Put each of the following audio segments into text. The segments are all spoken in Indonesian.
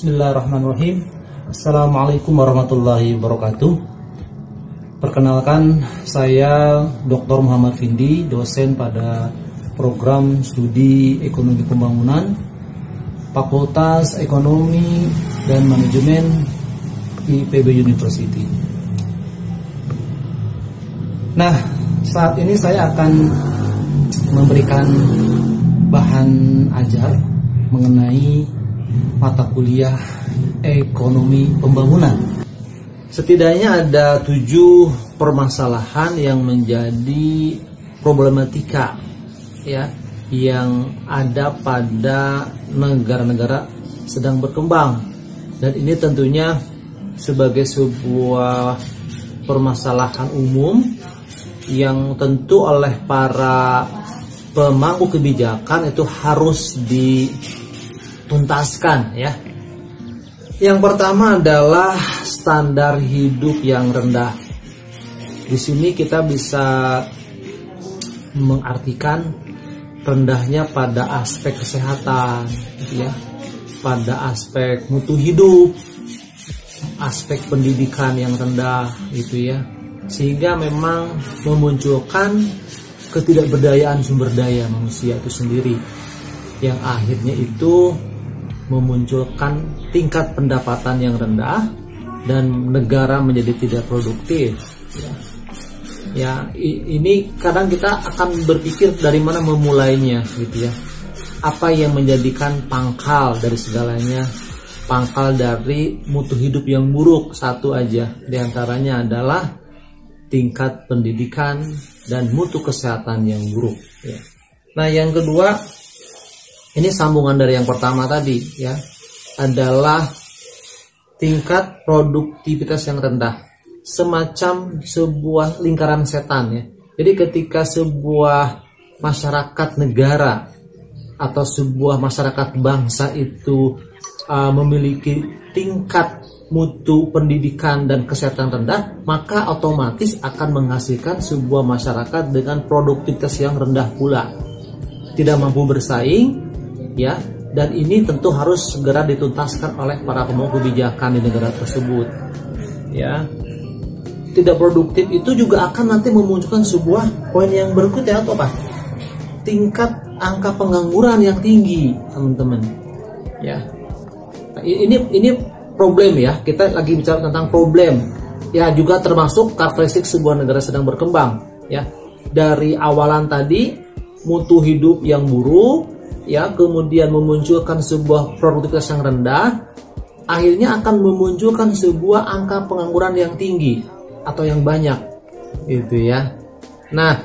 Bismillahirrahmanirrahim. Assalamualaikum warahmatullahi wabarakatuh. Perkenalkan, saya Dr. Muhammad Vindi, dosen pada program studi Ekonomi Pembangunan, Fakultas Ekonomi dan Manajemen IPB University. Nah, saat ini saya akan memberikan bahan ajar mengenai mata kuliah Ekonomi Pembangunan. Setidaknya ada 7 permasalahan yang menjadi problematika ya, yang ada pada negara-negara sedang berkembang. Dan ini tentunya sebagai sebuah permasalahan umum yang tentu oleh para pemangku kebijakan itu harus dituntaskan ya. Yang pertama adalah standar hidup yang rendah. Di sini kita bisa mengartikan rendahnya pada aspek kesehatan ya, pada aspek mutu hidup, aspek pendidikan yang rendah gitu ya. Sehingga memang memunculkan ketidakberdayaan sumber daya manusia itu sendiri, yang akhirnya itu memunculkan tingkat pendapatan yang rendah dan negara menjadi tidak produktif ya. Ini kadang kita akan berpikir dari mana memulainya gitu ya. Apa yang menjadikan pangkal dari segalanya? Pangkal dari mutu hidup yang buruk satu aja, diantaranya adalah tingkat pendidikan dan mutu kesehatan yang buruk ya. Nah, yang kedua, ini sambungan dari yang pertama tadi ya, adalah tingkat produktivitas yang rendah, semacam sebuah lingkaran setan ya. Jadi ketika sebuah masyarakat negara atau sebuah masyarakat bangsa itu memiliki tingkat mutu pendidikan dan kesehatan rendah, maka otomatis akan menghasilkan sebuah masyarakat dengan produktivitas yang rendah pula, tidak mampu bersaing ya. Dan ini tentu harus segera dituntaskan oleh para pemangku kebijakan di negara tersebut ya. Tidak produktif itu juga akan nanti memunculkan sebuah poin yang berikutnya, atau apa? Tingkat angka pengangguran yang tinggi, teman-teman ya. Nah, ini problem ya, kita lagi bicara tentang problem ya, juga termasuk karakteristik sebuah negara sedang berkembang ya. Dari awalan tadi mutu hidup yang buruk ya, kemudian memunculkan sebuah produktivitas yang rendah, akhirnya akan memunculkan sebuah angka pengangguran yang tinggi atau yang banyak gitu ya. Nah,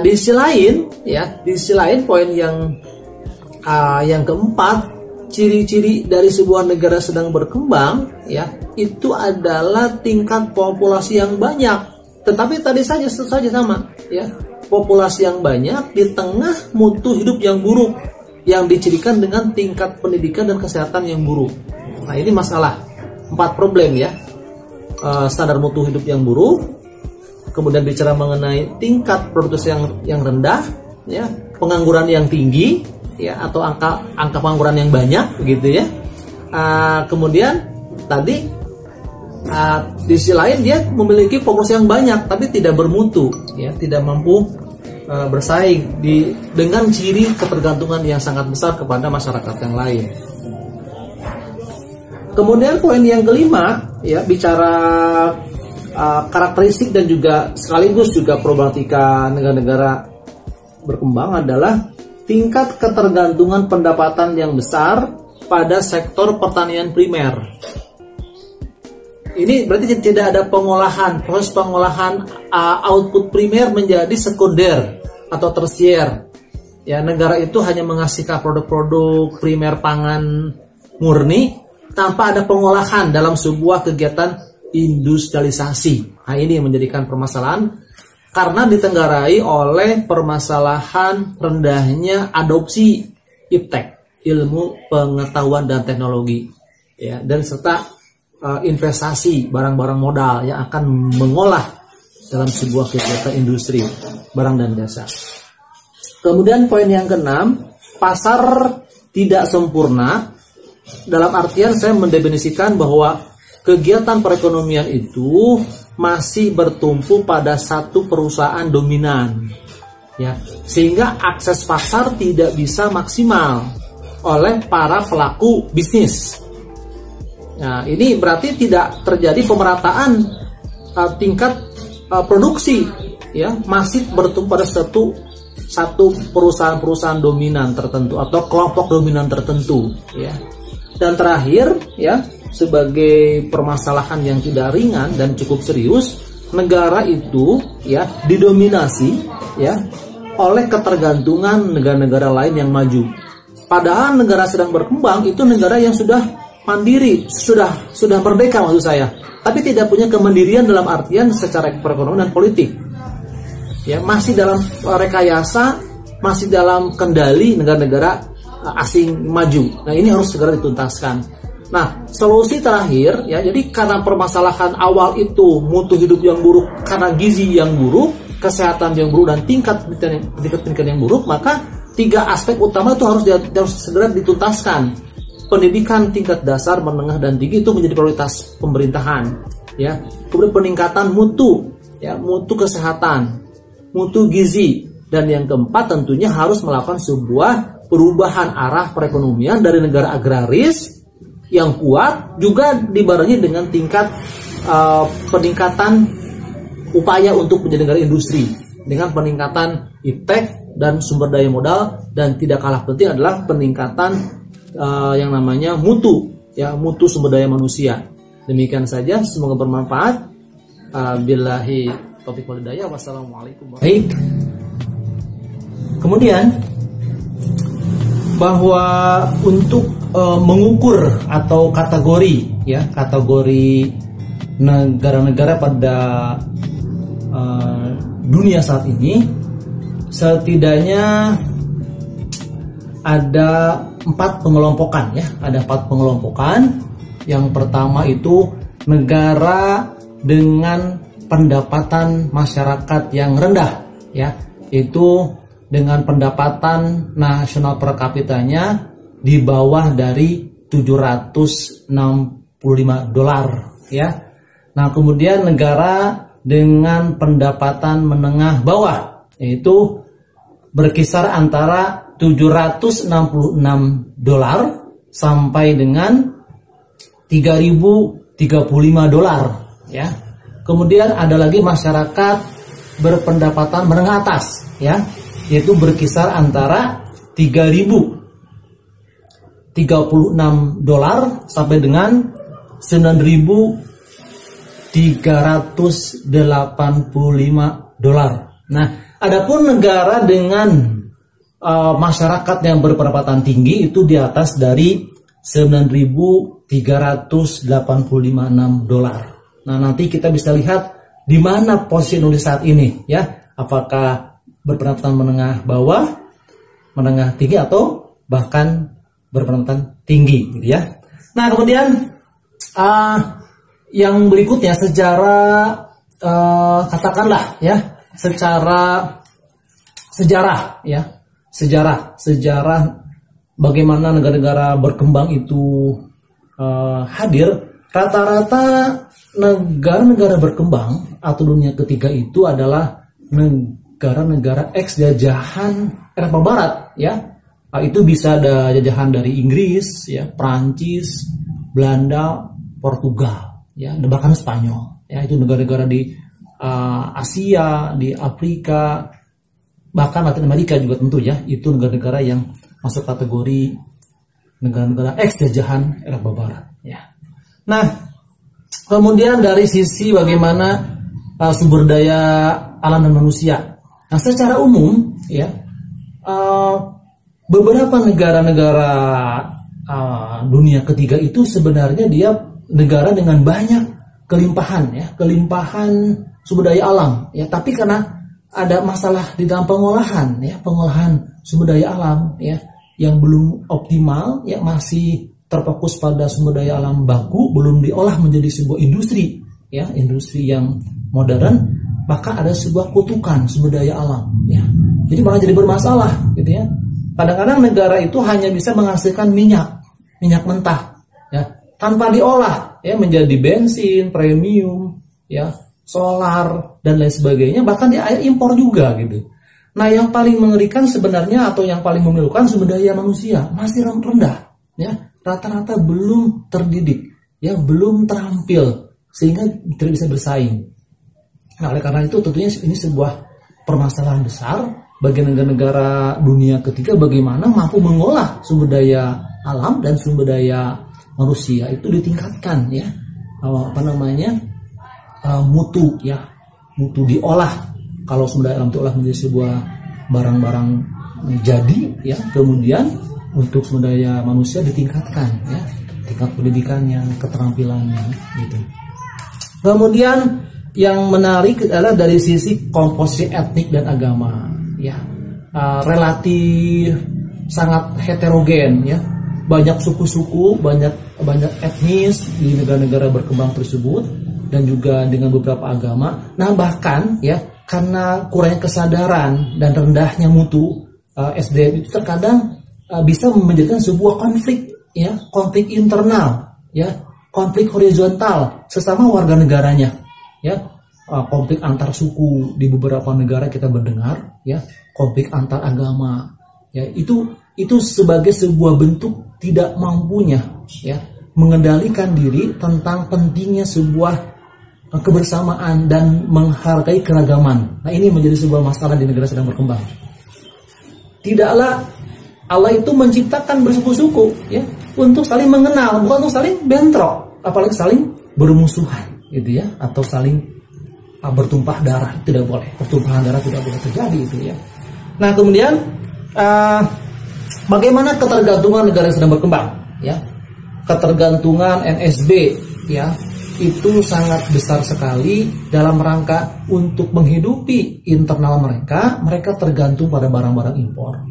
di sisi lain ya, di sisi lain poin yang keempat, ciri-ciri dari sebuah negara sedang berkembang ya, itu adalah tingkat populasi yang banyak. Tetapi tadi saja sama ya, populasi yang banyak di tengah mutu hidup yang buruk, yang dicirikan dengan tingkat pendidikan dan kesehatan yang buruk. Nah, ini masalah 4 problem ya. Standar mutu hidup yang buruk, kemudian bicara mengenai tingkat produktivitas yang rendah ya, pengangguran yang tinggi ya, atau angka pengangguran yang banyak gitu ya. Kemudian tadi di sisi lain dia memiliki populasi yang banyak tapi tidak bermutu ya, tidak mampu bersaing dengan ciri ketergantungan yang sangat besar kepada masyarakat yang lain. Kemudian poin yang kelima ya, bicara karakteristik dan juga sekaligus juga problematika negara-negara berkembang adalah tingkat ketergantungan pendapatan yang besar pada sektor pertanian primer. Ini berarti tidak ada pengolahan, proses pengolahan output primer menjadi sekunder atau tersier. Ya, negara itu hanya menghasilkan produk-produk primer pangan murni tanpa ada pengolahan dalam sebuah kegiatan industrialisasi. Nah, ini yang menjadikan permasalahan, karena ditenggarai oleh permasalahan rendahnya adopsi IPTEK, ilmu pengetahuan dan teknologi ya, dan serta investasi barang-barang modal yang akan mengolah dalam sebuah kegiatan industri barang dan jasa. Kemudian poin yang keenam, pasar tidak sempurna dalam artian saya mendefinisikan bahwa kegiatan perekonomian itu masih bertumpu pada satu perusahaan dominan, ya, sehingga akses pasar tidak bisa maksimal oleh para pelaku bisnis. Nah, ini berarti tidak terjadi pemerataan tingkat produksi, ya, masih bertumpu pada satu perusahaan-perusahaan dominan tertentu atau kelompok dominan tertentu, ya. Dan terakhir, ya, sebagai permasalahan yang tidak ringan dan cukup serius, negara itu, ya, didominasi, ya, oleh ketergantungan negara-negara lain yang maju. Padahal negara sedang berkembang itu negara yang sudah mandiri, sudah merdeka maksud saya, tapi tidak punya kemandirian dalam artian secara perekonomian dan politik. Ya, masih dalam rekayasa, masih dalam kendali negara-negara asing maju. Nah, ini harus segera dituntaskan. Nah, solusi terakhir, ya, jadi karena permasalahan awal itu mutu hidup yang buruk, karena gizi yang buruk, kesehatan yang buruk, dan tingkat pendidikan yang buruk, maka 3 aspek utama itu harus segera dituntaskan. Pendidikan tingkat dasar, menengah, dan tinggi itu menjadi prioritas pemerintahan, ya. Kemudian peningkatan mutu, ya, mutu kesehatan, mutu gizi, dan yang keempat tentunya harus melakukan sebuah perubahan arah perekonomian dari negara agraris yang kuat juga dibarengi dengan tingkat peningkatan upaya untuk menjadi negara industri dengan peningkatan iptek dan sumber daya modal, dan tidak kalah penting adalah peningkatan yang namanya mutu, ya, mutu sumber daya manusia. Demikian saja, semoga bermanfaat. Billahi taufiq wal hidayah. Wassalamualaikum warahmatullahi wabarakatuh. Baik. Kemudian bahwa untuk mengukur atau kategori, ya, kategori negara-negara pada dunia saat ini, setidaknya ada 4 pengelompokan, ya, ada 4 pengelompokan. Yang pertama itu negara dengan pendapatan masyarakat yang rendah, ya, itu dengan pendapatan nasional per kapitanya di bawah dari 765 dolar, ya. Nah, kemudian negara dengan pendapatan menengah bawah, yaitu berkisar antara 766 dolar sampai dengan 3.035 dolar, ya. Kemudian ada lagi masyarakat berpendapatan menengah atas, ya, yaitu berkisar antara 3.036 dolar sampai dengan 9.385 dolar. Nah, adapun negara dengan masyarakat yang berpendapatan tinggi itu di atas dari 9.386 dolar. Nah, nanti kita bisa lihat di mana posisi Indonesia saat ini, ya. Apakah berpendapatan menengah bawah, menengah tinggi, atau bahkan berpendapatan tinggi, gitu, ya. Nah, kemudian yang berikutnya secara katakanlah, ya, secara sejarah, ya, sejarah bagaimana negara-negara berkembang itu hadir. Rata-rata negara-negara berkembang atau dunia ketiga itu adalah negara-negara ex jajahan Eropa Barat, ya. Itu bisa ada jajahan dari Inggris, ya, Prancis, Belanda, Portugal, ya, dan bahkan Spanyol, ya. Itu negara-negara di Asia, di Afrika, bahkan Latin Amerika juga tentu, ya. Itu negara-negara yang masuk kategori negara-negara ex jajahan Eropa Barat, ya. Nah, kemudian dari sisi bagaimana sumber daya alam dan manusia. Nah, secara umum, ya, beberapa negara-negara dunia ketiga itu sebenarnya dia negara dengan banyak kelimpahan, ya, kelimpahan sumber daya alam, ya. Tapi karena ada masalah di dalam pengolahan, ya, pengolahan sumber daya alam, ya, yang belum optimal, ya, masih terfokus pada sumber daya alam baku, belum diolah menjadi sebuah industri, ya, industri yang modern, maka ada sebuah kutukan sumber daya alam, ya. Jadi malah jadi bermasalah, gitu, ya. Kadang-kadang negara itu hanya bisa menghasilkan minyak minyak mentah, ya, tanpa diolah, ya, menjadi bensin, premium, ya, solar dan lain sebagainya, bahkan di air impor juga gitu. Nah, yang paling mengerikan sebenarnya atau yang paling memilukan sumber daya manusia masih rendah, ya, rata-rata belum terdidik, ya, belum terampil sehingga tidak bisa bersaing. Nah, oleh karena itu tentunya ini sebuah permasalahan besar bagi negara-negara dunia ketiga, bagaimana mampu mengolah sumber daya alam dan sumber daya manusia itu ditingkatkan, ya, mutu, ya, mutu diolah. Kalau sumber daya alam diolah menjadi sebuah barang-barang jadi, ya, kemudian untuk sumber daya manusia ditingkatkan, ya, tingkat pendidikannya, keterampilannya, gitu. Kemudian yang menarik adalah dari sisi komposisi etnik dan agama, ya, relatif sangat heterogen, ya, banyak suku-suku, banyak etnis di negara-negara berkembang tersebut dan juga dengan beberapa agama. Nah, bahkan, ya, karena kurangnya kesadaran dan rendahnya mutu SDM itu terkadang bisa menjadikan sebuah konflik, ya, konflik internal, ya, konflik horizontal sesama warga negaranya. Ya, konflik antar suku di beberapa negara kita mendengar, ya, konflik antar agama, ya, itu sebagai sebuah bentuk tidak mampunya, ya, mengendalikan diri tentang pentingnya sebuah kebersamaan dan menghargai keragaman. Nah, ini menjadi sebuah masalah di negara sedang berkembang. Tidaklah Allah itu menciptakan bersuku-suku, ya, untuk saling mengenal, bukan untuk saling bentrok, apalagi saling bermusuhan, gitu, ya, atau saling bertumpah darah. Tidak boleh, pertumpahan darah tidak boleh terjadi, itu, ya. Nah, kemudian bagaimana ketergantungan negara yang sedang berkembang, ya, ketergantungan NSB, ya, itu sangat besar sekali dalam rangka untuk menghidupi internal mereka tergantung pada barang-barang impor.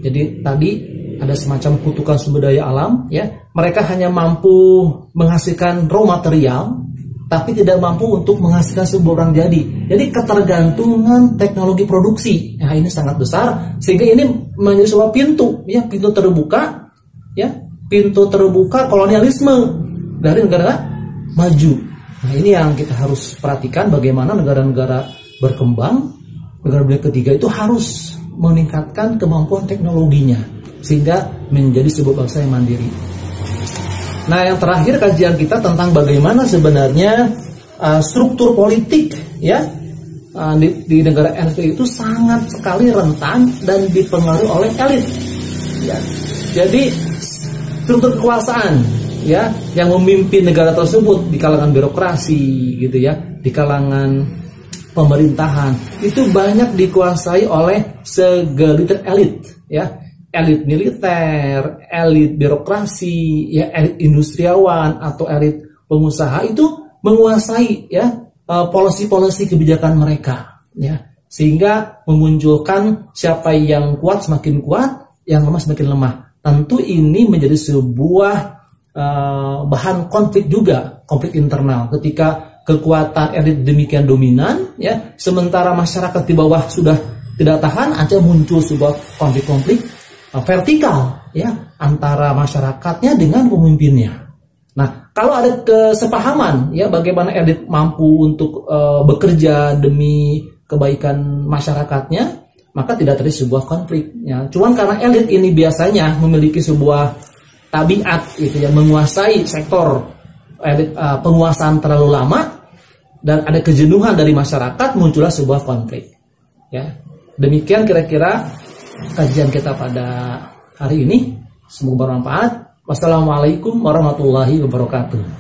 Jadi tadi ada semacam kutukan sumber daya alam, ya, mereka hanya mampu menghasilkan raw material, tapi tidak mampu untuk menghasilkan sebuah barang jadi. Jadi ketergantungan teknologi produksi, nah, ini sangat besar sehingga ini menjadi sebuah pintu, ya, pintu terbuka, ya, pintu terbuka kolonialisme dari negara maju. Nah, ini yang kita harus perhatikan, bagaimana negara-negara berkembang, negara dunia ketiga itu harus meningkatkan kemampuan teknologinya sehingga menjadi sebuah bangsa yang mandiri. Nah, yang terakhir kajian kita tentang bagaimana sebenarnya struktur politik, ya, di negara NSB itu sangat sekali rentan dan dipengaruhi oleh elit, ya. Jadi struktur kekuasaan, ya, yang memimpin negara tersebut di kalangan birokrasi, gitu, ya, di kalangan pemerintahan itu banyak dikuasai oleh segelintir elit, ya, elit militer, elit birokrasi, ya, elit industriawan atau elit pengusaha itu menguasai, ya, polisi-polisi kebijakan mereka, ya, sehingga memunculkan siapa yang kuat semakin kuat, yang lemah semakin lemah. Tentu ini menjadi sebuah bahan konflik juga, konflik internal ketika kekuatan elit demikian dominan, ya, sementara masyarakat di bawah sudah tidak tahan, aja muncul sebuah konflik-konflik vertikal, ya, antara masyarakatnya dengan pemimpinnya. Nah, kalau ada kesepahaman, ya, bagaimana elit mampu untuk bekerja demi kebaikan masyarakatnya, maka tidak terjadi sebuah konflik, ya. Cuman karena elit ini biasanya memiliki sebuah tabiat, itu, ya, menguasai sektor elit, penguasaan terlalu lama dan ada kejenuhan dari masyarakat, muncullah sebuah konflik, ya. Demikian kira-kira kajian kita pada hari ini, semoga bermanfaat. Wassalamualaikum warahmatullahi wabarakatuh.